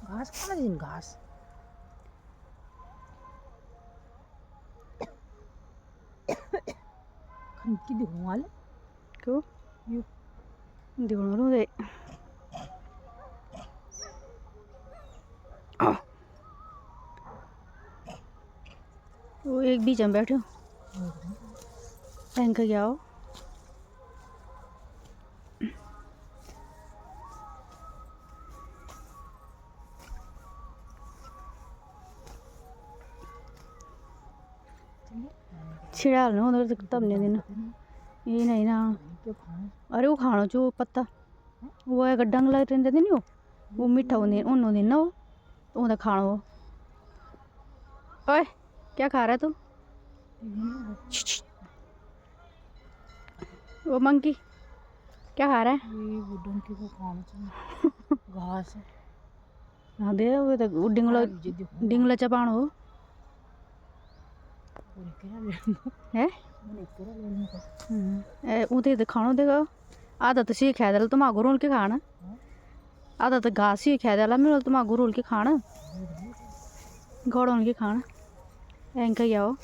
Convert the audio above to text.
घास खाना दिन घास खनकी दिखूँ वाले क्यों यू दिखणं दे वो एक बीच में बैठो टैंक गया हो छिड़ा ना उधर तक तब नहीं देना ये नहीं ना अरे वो खाना जो पत्ता वो है डंग लग रहते नहीं वो मीठा होने उन्होंने देना वो तो उधर खाना वो ओए क्या खा रहा है तू वो मंकी क्या खा रहा है ये वुडन की को खाना चाहिए घास हाँ दे वो तो डिंगला चपाण हो है उधर खाना देगा आधा तो सी खा दे तुम आगू रोल के खाना आधा तो घास ही खा दे मेरे तुम आगू रोल के खाना गौड़ के खाना एंक आओ